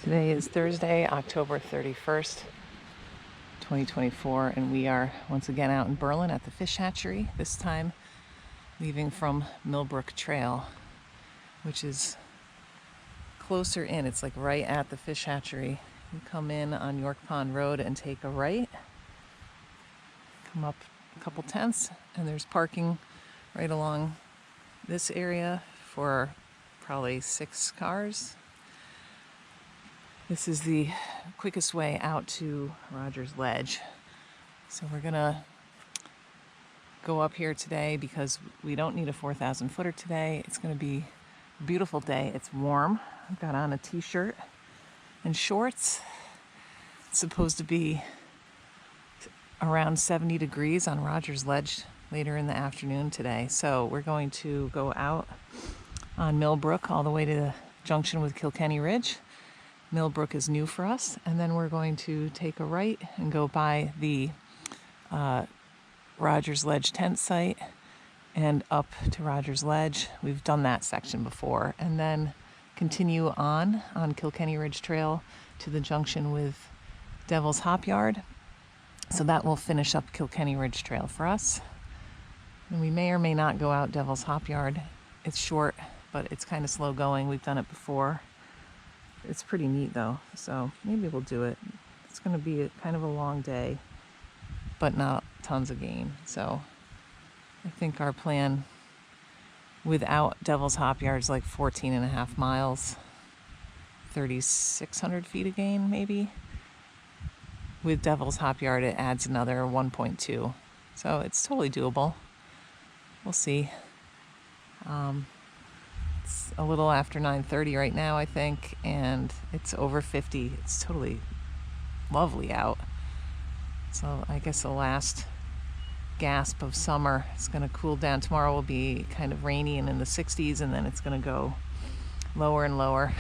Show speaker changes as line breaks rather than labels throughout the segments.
Today is Thursday, October 31st, 2024, and we are once again out in Berlin at the fish hatchery, this time leaving from Millbrook Trail, which is closer in. It's like right at the fish hatchery. You come in on York Pond Road and take a right, come up a couple tenths, and there's parking right along this area for probably 6 cars. This is the quickest way out to Rogers Ledge. So we're gonna go up here today because we don't need a 4,000 footer today. It's gonna be a beautiful day. It's warm. I've got on a t-shirt and shorts. It's supposed to be around 70 degrees on Rogers Ledge later in the afternoon today. So we're going to go out on Millbrook all the way to the junction with Kilkenny Ridge. Millbrook is new for us, and then we're going to take a right and go by the Rogers Ledge tent site and up to Rogers Ledge. We've done that section before, and then continue on Kilkenny Ridge Trail to the junction with Devil's Hopyard. So that will finish up Kilkenny Ridge Trail for us. And we may or may not go out Devil's Hopyard. It's short, but it's kind of slow going. We've done it before. It's pretty neat though, so maybe we'll do it. It's going to be kind of a long day, but not tons of game. So I think our plan without Devil's Hopyard is like 14.5 miles, 3,600 feet of gain maybe. With Devil's Hopyard it adds another 1.2, so it's totally doable. We'll see. It's a little after 9:30 right now, I think, and it's over 50. It's totally lovely out. So I guess the last gasp of summer is going to cool down. Tomorrow will be kind of rainy and in the 60s, and then it's going to go lower and lower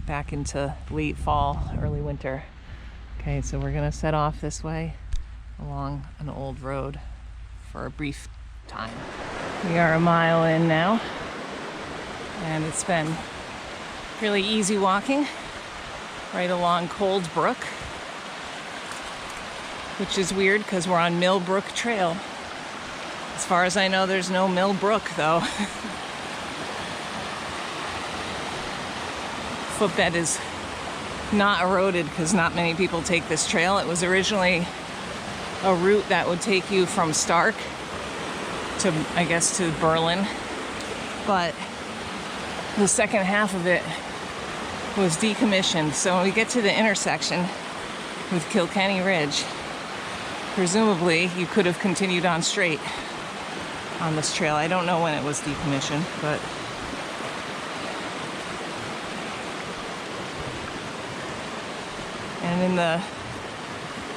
back into late fall, early winter. Okay, so we're going to set off this way along an old road for a brief time. We are a mile in now. And it's been really easy walking right along Cold Brook, which is weird because we're on Millbrook Trail. As far as I know, there's no Millbrook though. Footbed is not eroded because not many people take this trail. It was originally a route that would take you from Stark to, I guess, to Berlin, but the second half of it was decommissioned. So when we get to the intersection with Kilkenny Ridge, presumably you could have continued on straight on this trail. I don't know when it was decommissioned, but and in the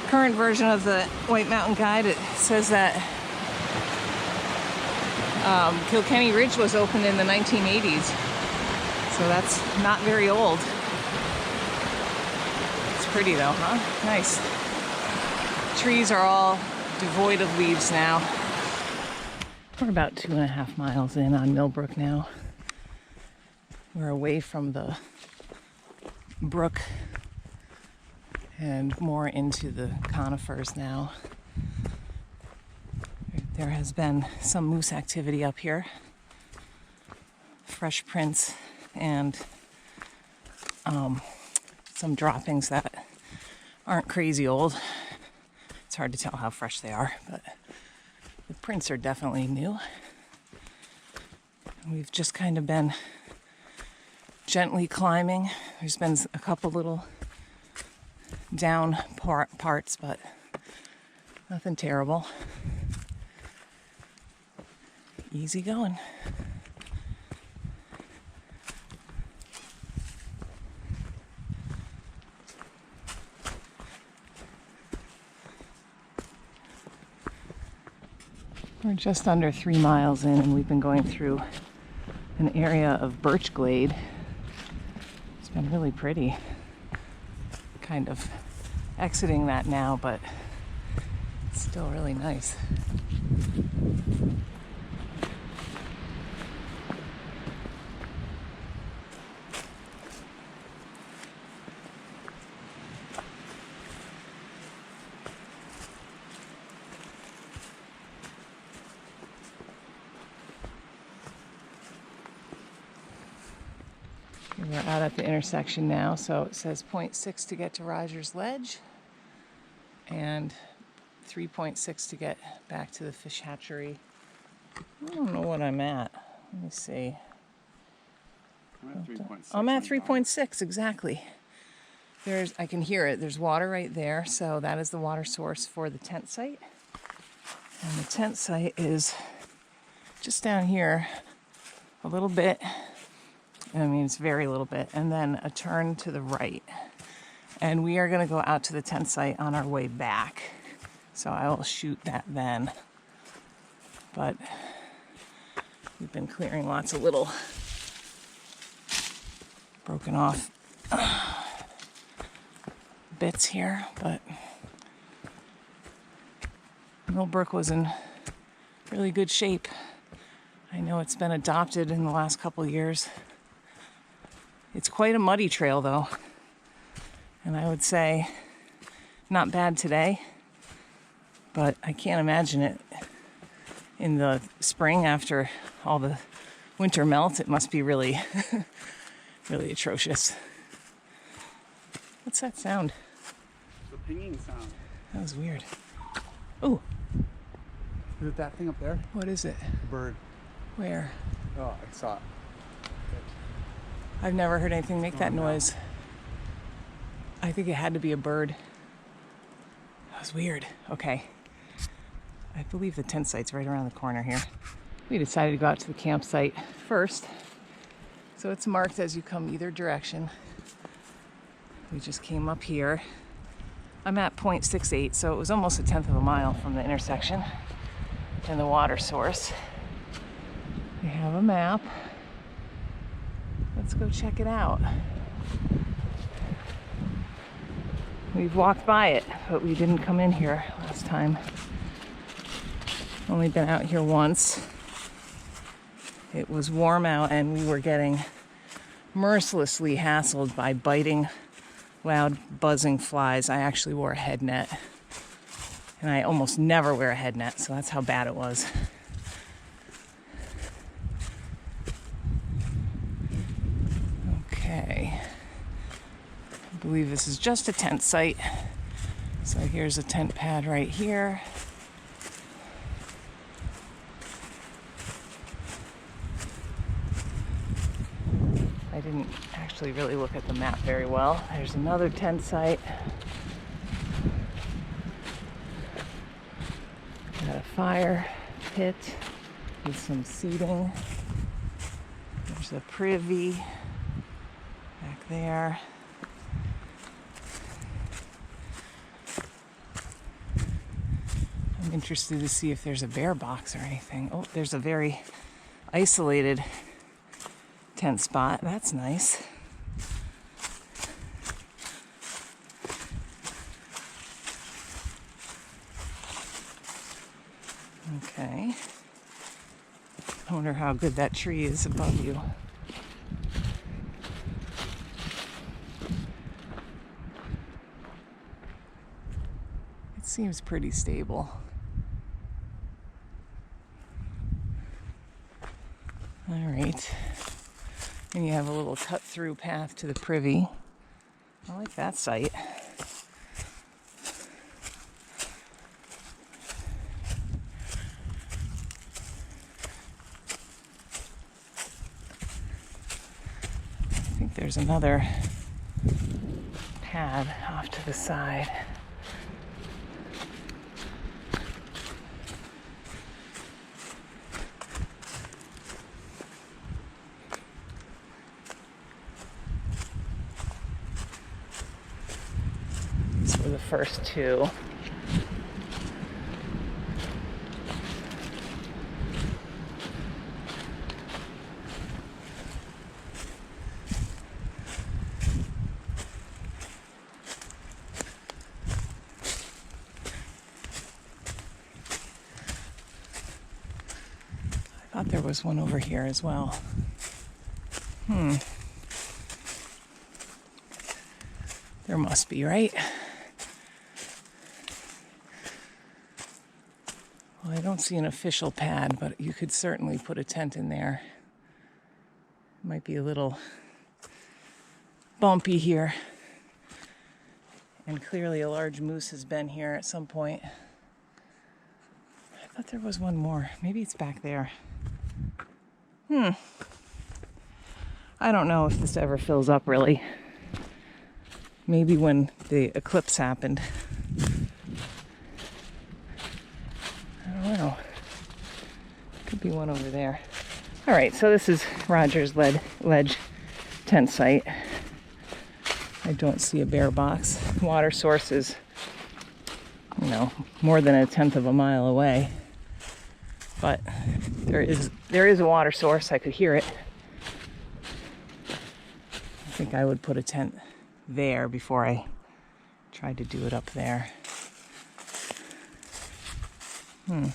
current version of the White Mountain Guide, it says that Kilkenny Ridge was opened in the 1980s. So that's not very old. It's pretty though, huh? Nice. Trees are all devoid of leaves now. We're about 2.5 miles in on Millbrook now. We're away from the brook and more into the conifers now. There has been some moose activity up here. Fresh prints and some droppings that aren't crazy old. It's hard to tell how fresh they are, but the prints are definitely new. We've just kind of been gently climbing. There's been a couple little down parts, but nothing terrible. Easy going. We're just under 3 miles in, and we've been going through an area of birch glade. It's been really pretty. Kind of exiting that now, but it's still really nice. We're out at the intersection now, so it says 0.6 to get to Rogers Ledge and 3.6 to get back to the fish hatchery. I don't know what I'm at. Let me see. I'm at 3.6, exactly. I can hear it. There's water right there, so that is the water source for the tent site. And the tent site is just down here a little bit. I mean, it's very little bit. And then a turn to the right. And we are going to go out to the tent site on our way back. So I will shoot that then. But we've been clearing lots of little broken off bits here, but Millbrook was in really good shape. I know it's been adopted in the last couple of years. It's quite a muddy trail though, and I would say not bad today, but I can't imagine it in the spring after all the winter melt. It must be really really atrocious. What's that sound?
The pinging sound.
That was weird. Oh.
Is it that thing up there?
What is it?
A bird.
Where?
Oh, I saw it.
I've never heard anything make that noise. I think it had to be a bird. That was weird. Okay. I believe the tent site's right around the corner here. We decided to go out to the campsite first. So it's marked as you come either direction. We just came up here. I'm at 0.68, so it was almost 1/10 of a mile from the intersection and the water source. We have a map. Let's go check it out. We've walked by it, but we didn't come in here last time. Only been out here once. It was warm out and we were getting mercilessly hassled by biting, loud buzzing flies. I actually wore a head net, and I almost never wear a head net, so that's how bad it was. Okay, I believe this is just a tent site. So here's a tent pad right here. I didn't actually really look at the map very well. There's another tent site. Got a fire pit with some seating. There's a privy back there. I'm interested to see if there's a bear box or anything. Oh, there's a very isolated tent spot. That's nice. Okay. I wonder how good that tree is above you. It seems pretty stable. All right. And you have a little cut-through path to the privy. I like that site. I think there's another pad off to the side. These were the first two. I thought there was one over here as well. There must be, right? Well, I don't see an official pad, but you could certainly put a tent in there. It might be a little bumpy here. And clearly a large moose has been here at some point. I thought there was one more. Maybe it's back there. I don't know if this ever fills up really. Maybe when the eclipse happened. I don't know. Could be one over there. All right, so this is Roger's Ledge tent site. I don't see a bear box. Water source is, you know, more than 1/10 of a mile away. But there is a water source. I could hear it. I think I would put a tent there before I tried to do it up there. I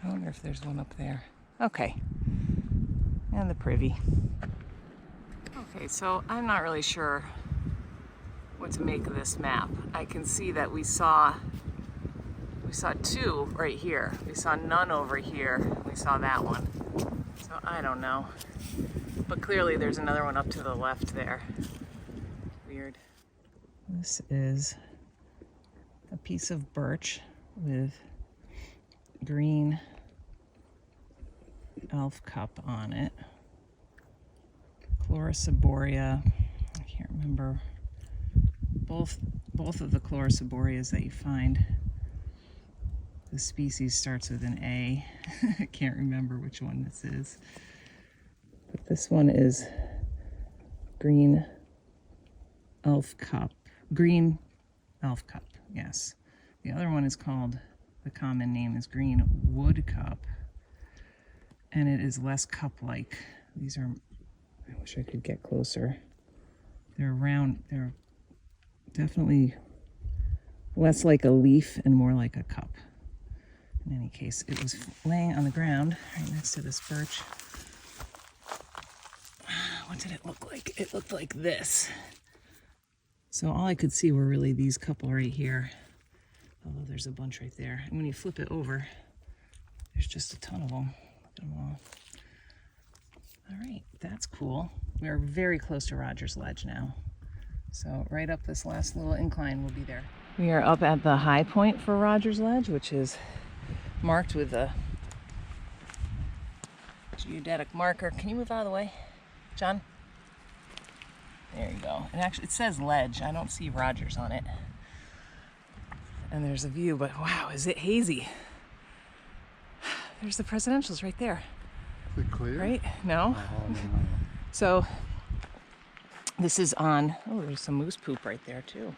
wonder if there's one up there. Okay. And the privy. Okay, so I'm not really sure what to make of this map. I can see that we saw 2 right here. We saw none over here. We saw that one. So I don't know. But clearly there's another one up to the left there. Weird. This is a piece of birch with green elf cup on it. Chlorociboria. I can't remember. Both of the Chlorociborias that you find. The species starts with an A. I can't remember which one this is. But this one is green elf cup. Green elf cup, yes. The other one is called, the common name is green wood cup. And it is less cup-like. These are, I wish I could get closer. They're round, they're definitely less like a leaf and more like a cup. In any case, it was laying on the ground right next to this birch. What did it look like? It looked like this. So all I could see were really these couple right here. Although there's a bunch right there. And when you flip it over, there's just a ton of them. Look at them all. All right, that's cool. We are very close to Roger's Ledge now. So right up this last little incline, we'll be there. We are up at the high point for Roger's Ledge, which is marked with a geodetic marker. Can you move out of the way, John? There you go. And actually, it says ledge. I don't see Roger's on it. And there's a view, but wow, is it hazy? There's the presidentials right there.
Is it clear?
Right? No?
Oh, no.
So this is on, oh, there's some moose poop right there too.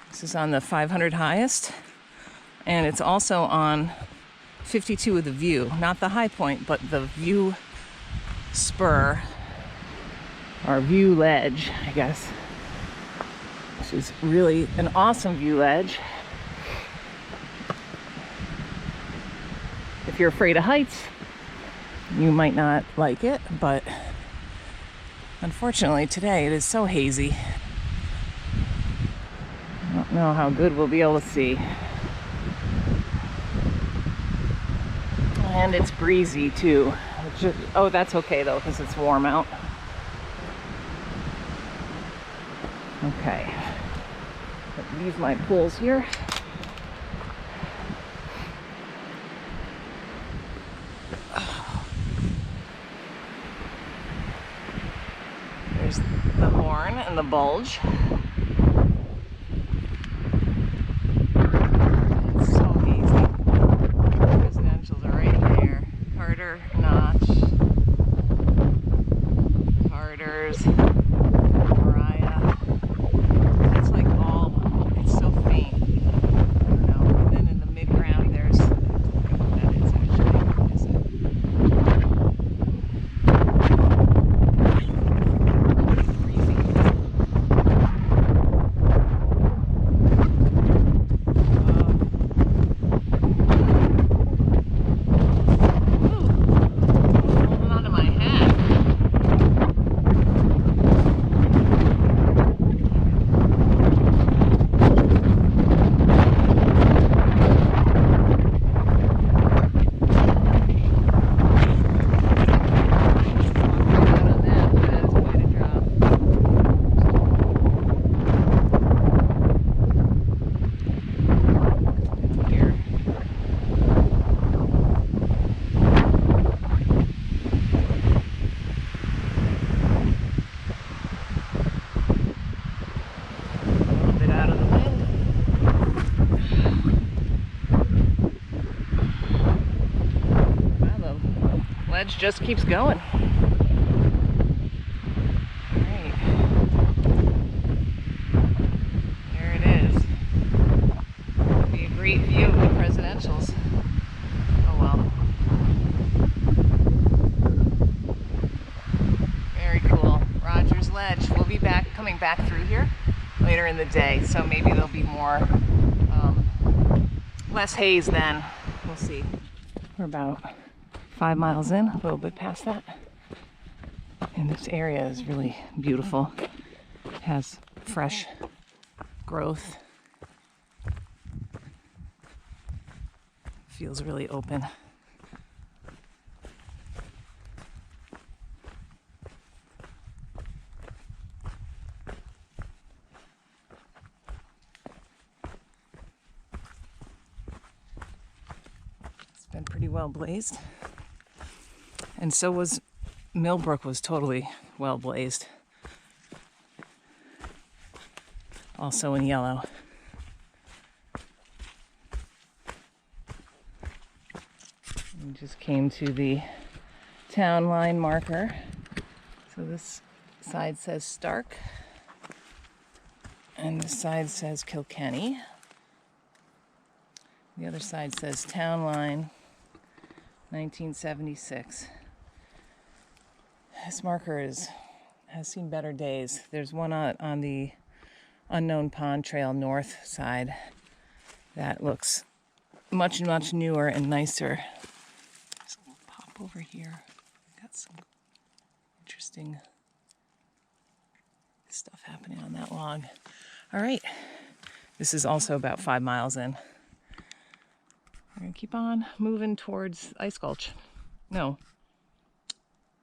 This is on the 500 highest, and it's also on 52 with the view, not the high point, but the view spur, or view ledge, I guess, which is really an awesome view ledge. If you're afraid of heights, you might not like it, but unfortunately today it is so hazy. I don't know how good we'll be able to see. And it's breezy too. Oh, that's okay though, because it's warm out. Okay. Leave my poles here. There's the horn and the bulge. It's so hazy. Residentials are right there. Carter, Notch, Carter's, Mariah. It's like all, it's so faint. I don't know. And then in the mid-ground there's, I don't know what that is actually. What is it? Ledge just keeps going. Alright. There it is. It'll be a great view of the presidentials. Oh well. Very cool. Rogers Ledge. We'll be coming back through here later in the day, so maybe there'll be more, less haze then. We'll see. We're about 5 miles in, a little bit past that. And this area is really beautiful. It has fresh growth. Feels really open. It's been pretty well blazed. And so was Millbrook, was totally well blazed. Also in yellow. We just came to the town line marker. So this side says Stark. And this side says Kilkenny. The other side says Town Line, 1976. This marker has seen better days. There's one on the Unknown Pond Trail north side that looks much, much newer and nicer. Let's pop over here. Got some interesting stuff happening on that log. All right, this is also about 5 miles in. We're gonna keep on moving towards Ice Gulch. No,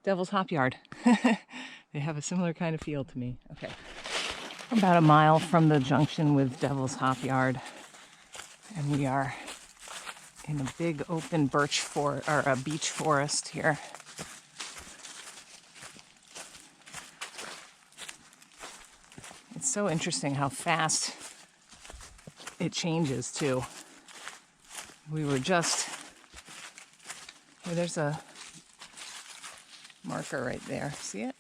Devil's Hopyard. They have a similar kind of feel to me. Okay, about a mile from the junction with Devil's Hopyard, and we are in a big open beech forest here. It's so interesting how fast it changes too. We were just, there's a marker right there. See it?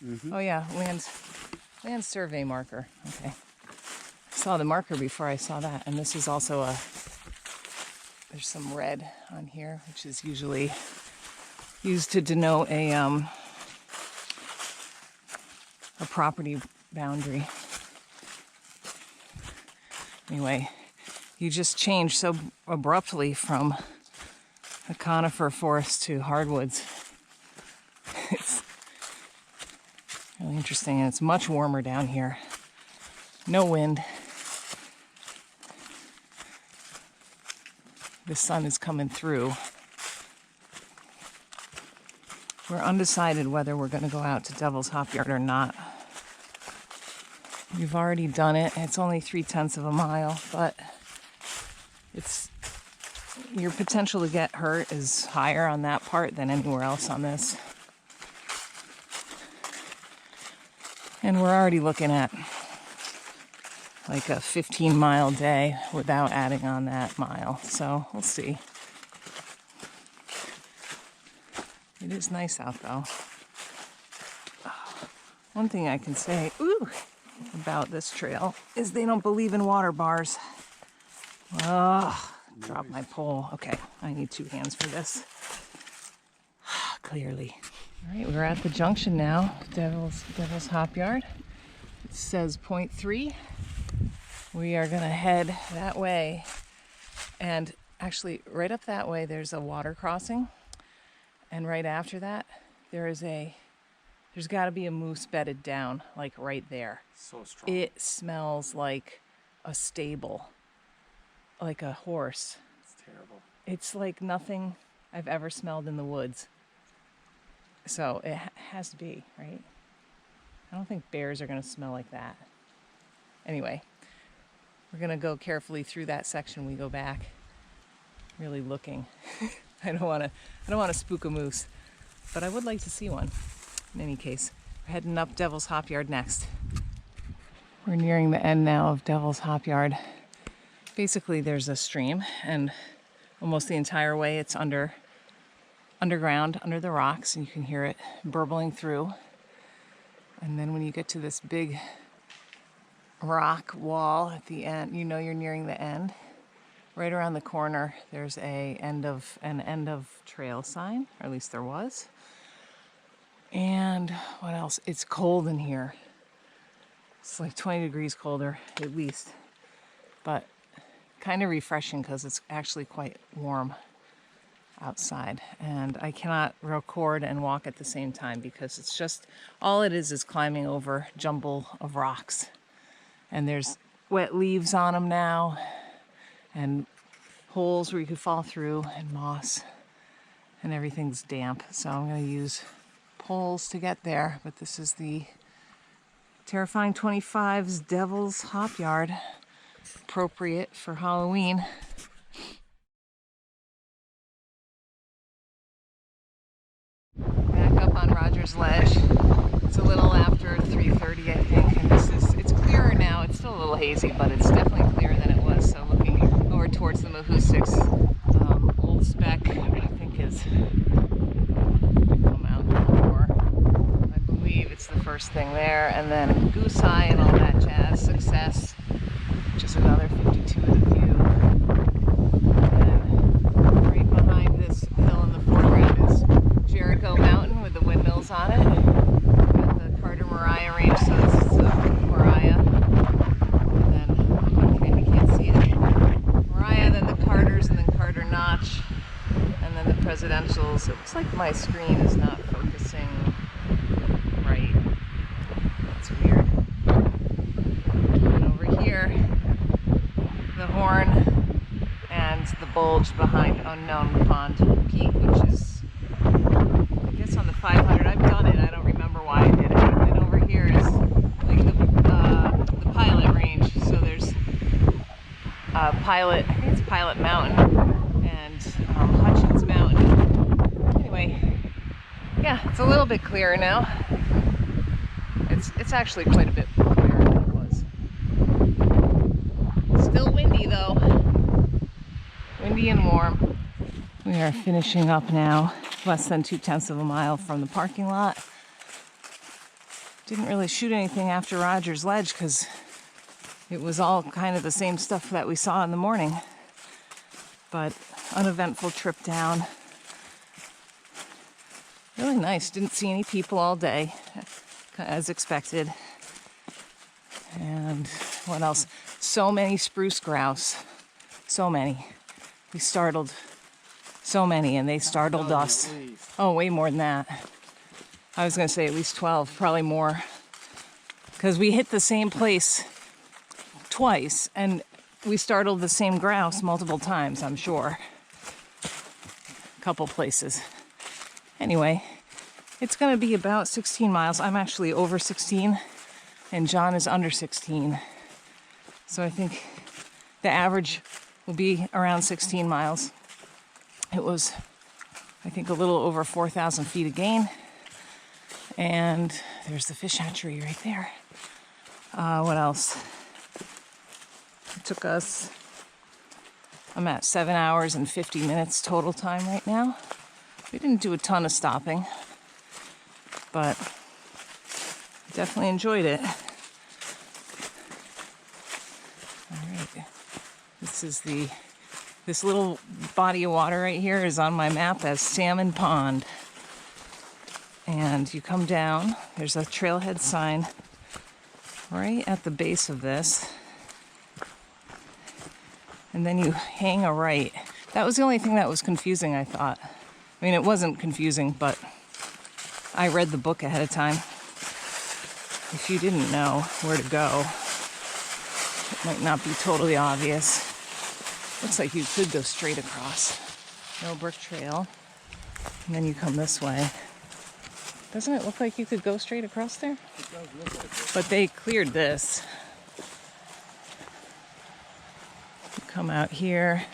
Mm-hmm. Oh yeah, land survey marker. Okay. I saw the marker before I saw that, and this is also there's some red on here, which is usually used to denote a property boundary. Anyway, you just change so abruptly from a conifer forest to hardwoods. It's really interesting, and it's much warmer down here. No wind. The sun is coming through. We're undecided whether we're going to go out to Devil's Hopyard or not. We've already done it. It's only 0.3 of a mile, but your potential to get hurt is higher on that part than anywhere else on this. And we're already looking at like a 15-mile day without adding on that mile. So we'll see. It is nice out though. One thing I can say about this trail is they don't believe in water bars. Oh, drop my pole. Okay, I need 2 hands for this. Clearly. All right, we're at the junction now, Devil's Hopyard. It says 0.3. We are gonna head that way. And actually, right up that way, there's a water crossing. And right after that, there's gotta be a moose bedded down, like right there.
So strong.
It smells like a stable, like a horse.
It's terrible.
It's like nothing I've ever smelled in the woods. So it has to be, right? I don't think bears are gonna smell like that. Anyway, we're gonna go carefully through that section. We go back, really looking. I don't wanna spook a moose, but I would like to see one. In any case, we're heading up Devil's Hopyard next. We're nearing the end now of Devil's Hopyard. Basically, there's a stream, and almost the entire way it's under underground, under the rocks, and you can hear it burbling through. And then when you get to this big rock wall at the end, you know you're nearing the end. Right around the corner, there's an end of trail sign, or at least there was. And what else? It's cold in here. It's like 20 degrees colder, at least. But kind of refreshing because it's actually quite warm outside. And I cannot record and walk at the same time because it's just, all it is climbing over jumble of rocks. And there's wet leaves on them now, and holes where you could fall through, and moss, and everything's damp. So I'm going to use poles to get there. But this is the Terrifying 25's Devil's Hopyard, appropriate for Halloween. Back up on Rogers Ledge. It's a little after 3:30, I think, and it's clearer now. It's still a little hazy, but it's definitely clearer than it was. So looking over towards the Mahoosucs, Old Speck, I think is come out before. I believe it's the first thing there, and then Goose Eye and all that jazz. Success, which is another 52 of the view. And right behind this hill in the foreground is Jericho Mountain with the windmills on it. Got the Carter-Mariah range, so this is Mariah. And then, okay, we can't see it. Mariah, then the Carters, and then Carter Notch, and then the Presidentials. It looks like my screen is not focusing right. That's weird. And over here, the Horn and the bulge behind Unknown Pond Peak, which is, I guess, on the 500. I've done it. I don't remember why I did it. And over here is like the Pilot Range. So there's Pilot, I think it's Pilot Mountain, and Hutchins Mountain. Anyway, yeah, it's a little bit clearer now. It's actually quite a bit clearer than it was. Still windy though. Windy and warm. We are finishing up now, less than 2/10 of a mile from the parking lot. Didn't really shoot anything after Rogers Ledge because it was all kind of the same stuff that we saw in the morning. But uneventful trip down. Really nice. Didn't see any people all day, as expected. And what else? So many spruce grouse. So many. We startled so many, and they startled us. Oh, way more than that. I was going to say at least 12, probably more. Because we hit the same place twice, and we startled the same grouse multiple times, I'm sure. A couple places. Anyway, it's going to be about 16 miles. I'm actually over 16, and John is under 16. So I think the average will be around 16 miles. It was, I think, a little over 4,000 feet of gain. And there's the fish hatchery right there. What else? It took us, I'm at 7 hours and 50 minutes total time right now. We didn't do a ton of stopping, but definitely enjoyed it. All right. This little body of water right here is on my map as Salmon Pond. And you come down, there's a trailhead sign right at the base of this. And then you hang a right. That was the only thing that was confusing, I thought. I mean, it wasn't confusing, but I read the book ahead of time. If you didn't know where to go, it might not be totally obvious. Looks like you could go straight across. Millbrook Trail. And then you come this way. Doesn't it look like you could go straight across there?
It does look like it.
But they cleared this. You come out here.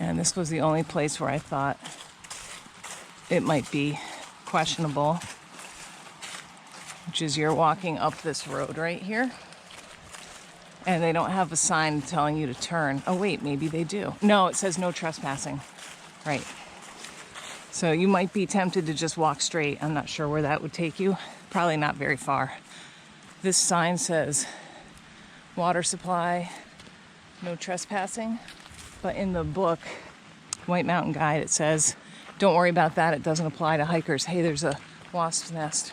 And this was the only place where I thought it might be questionable, which is you're walking up this road right here. And they don't have a sign telling you to turn. Oh wait, maybe they do. No, it says no trespassing. Right. So you might be tempted to just walk straight. I'm not sure where that would take you. Probably not very far. This sign says water supply, no trespassing. But in the book, White Mountain Guide, it says, don't worry about that. It doesn't apply to hikers. Hey, there's a wasp's nest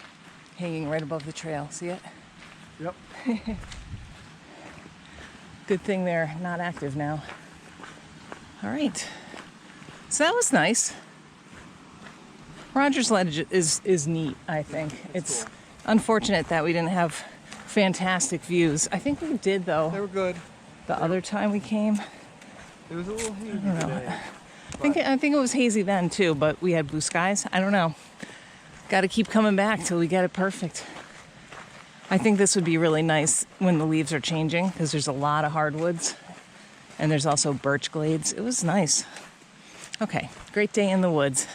hanging right above the trail. See it?
Yep.
Good thing they're not active now. All right. So that was nice. Rogers Ledge is neat, I think. It's
cool.
Unfortunate that we didn't have fantastic views. I think we did, though.
They were good.
The other time we came.
It was a little hazy today.
I think it was hazy then, too, but we had blue skies. I don't know. Got to keep coming back till we get it perfect. I think this would be really nice when the leaves are changing because there's a lot of hardwoods and there's also birch glades. It was nice. Okay, great day in the woods.